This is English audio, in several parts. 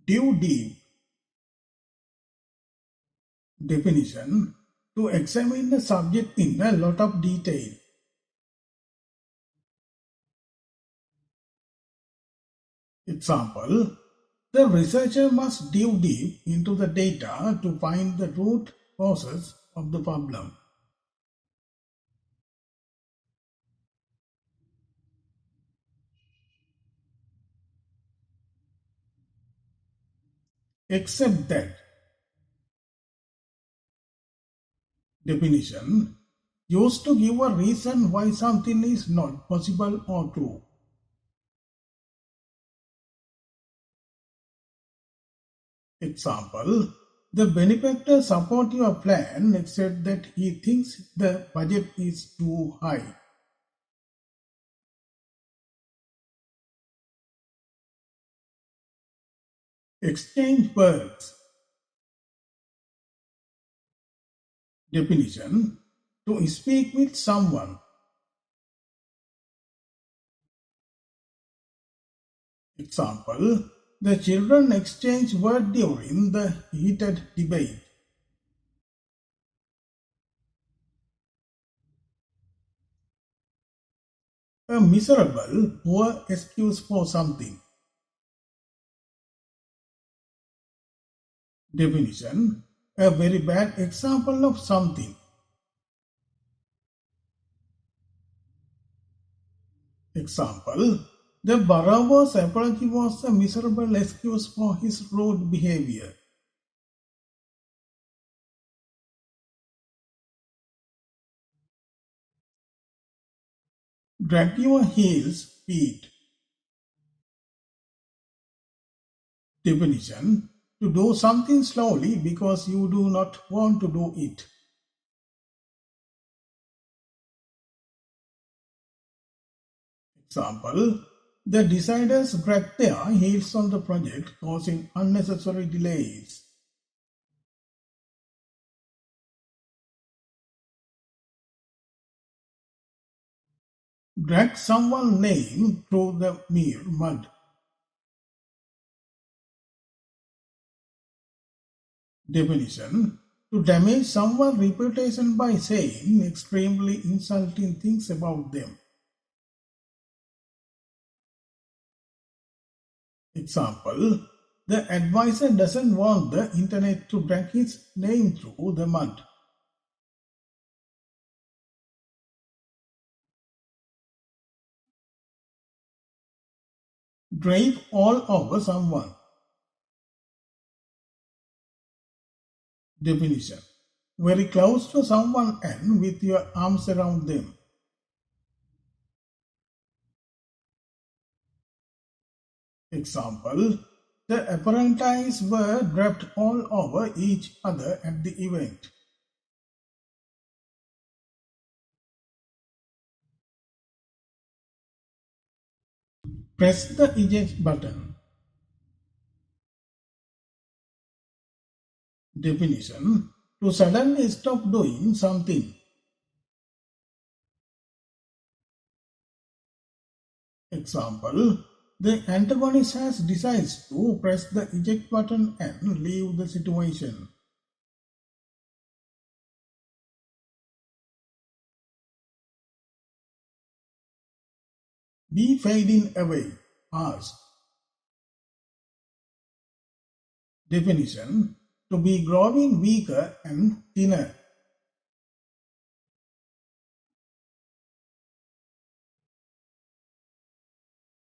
Dive deep. Definition: to examine the subject in a lot of detail. Example: the researcher must dive deep into the data to find the root causes of the problem. Except that. Definition: used to give a reason why something is not possible or true. Example: the benefactor supports your plan except that he thinks the budget is too high. Exchange words. Definition: to speak with someone. Example: the children exchange words during the heated debate. A miserable, poor excuse for something. Definition: a very bad example of something. Example: the borrower's apology was a miserable excuse for his rude behavior. Drag your heels, feet. Definition: to do something slowly because you do not want to do it. Example: the designers dragged their heels on the project, causing unnecessary delays. Drag someone's name through the mere mud. Definition: to damage someone's reputation by saying extremely insulting things about them. Example: the advisor doesn't want the internet to drag his name through the mud. Drape all over someone. Definition: very close to someone and with your arms around them. Example: the apprentices were draped all over each other at the event. Press the eject button. Definition: to suddenly stop doing something. Example: the antagonist has decides to press the eject button and leave the situation. Be fading away. Ask. Definition: to be growing weaker and thinner.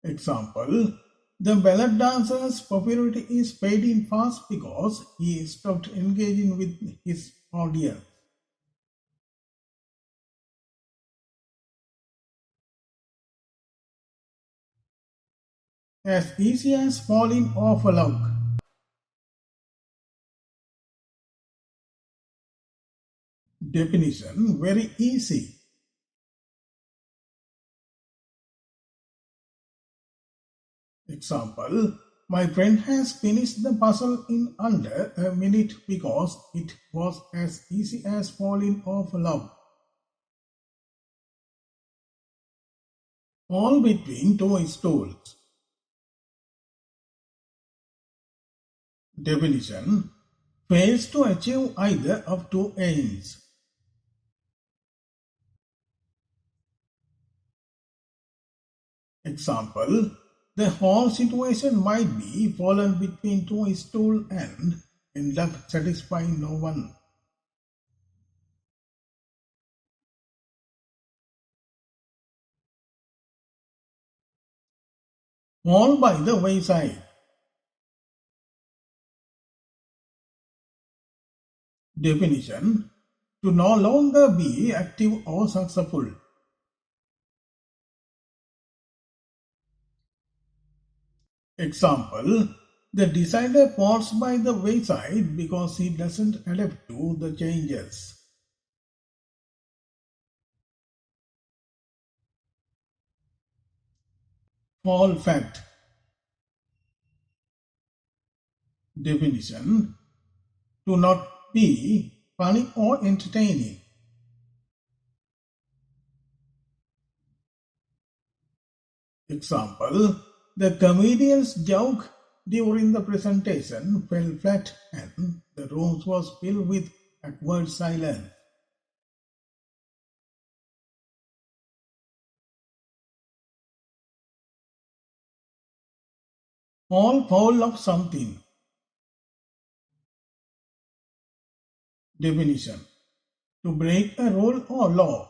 Example: the ballet dancer's popularity is fading fast because he stopped engaging with his audience. As easy as falling off a log. Definition: very easy. Example: my friend has finished the puzzle in under a minute because it was as easy as falling off a log. All between two stools. Definition: fails to achieve either of two aims. Example: the whole situation might be fallen between two stools and end up satisfying no one. Fall by the wayside. Definition: to no longer be active or successful. Example: the designer falls by the wayside because he doesn't adapt to the changes. Fall fat. Definition: to not be funny or entertaining. Example: the comedian's joke during the presentation fell flat and the room was filled with awkward silence. Fall foul of something. Definition: to break a rule or law.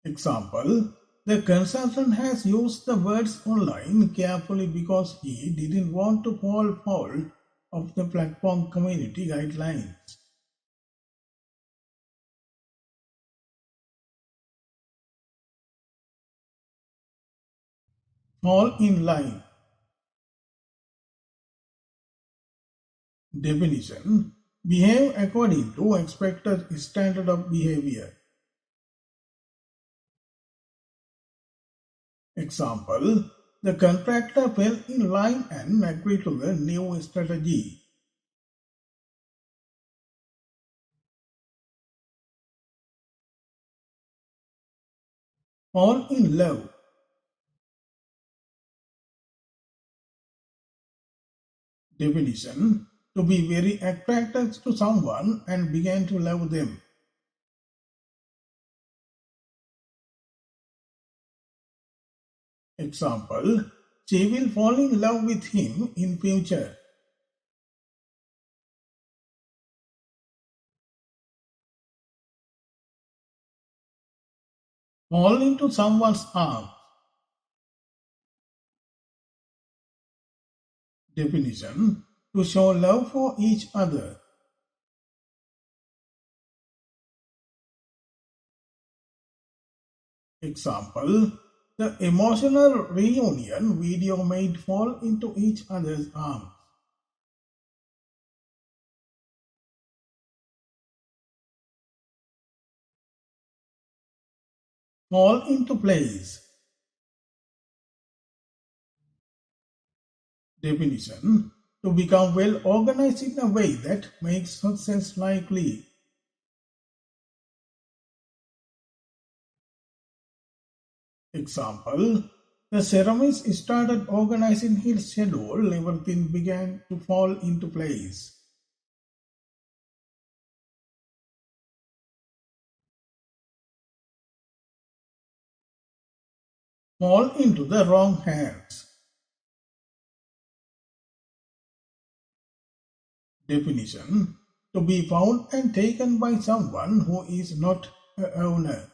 Example: the consultant has used the words online carefully because he didn't want to fall foul of the platform community guidelines. Fall in line. Definition: behave according to expected standard of behavior. Example: the contractor fell in line and agreed to the new strategy. Fall in love. Definition: to be very attracted to someone and begin to love them. Example: she will fall in love with him in future. Fall into someone's arms. Definition: to show love for each other. Example: the emotional reunion video made fall into each other's arms. Fall into place. Definition: to become well organized in a way that makes success likely. Example: the Ceramis started organizing his schedule, everything began to fall into place. Fall into the wrong hands. Definition: to be found and taken by someone who is not a owner.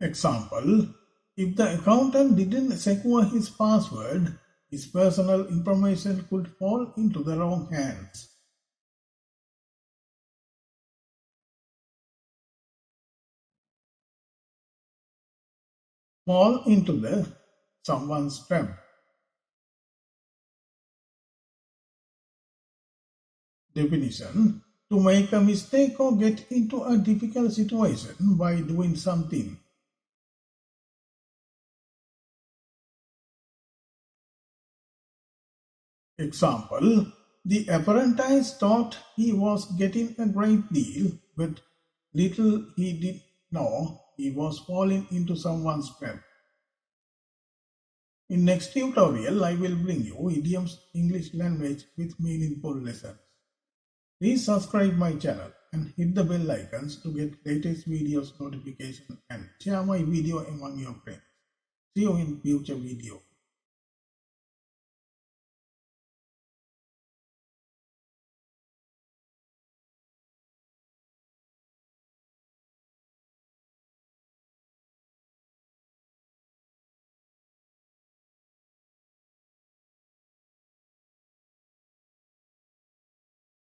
Example: if the accountant didn't secure his password, his personal information could fall into the wrong hands. Fall into the someone's trap. Definition: to make a mistake or get into a difficult situation by doing something. Example: the apprentice thought he was getting a great deal, but little he did know he was falling into someone's trap. In next tutorial, I will bring you idioms English language with meaningful lessons. Please subscribe my channel and hit the bell icons to get latest videos notification and share my video among your friends. See you in future video.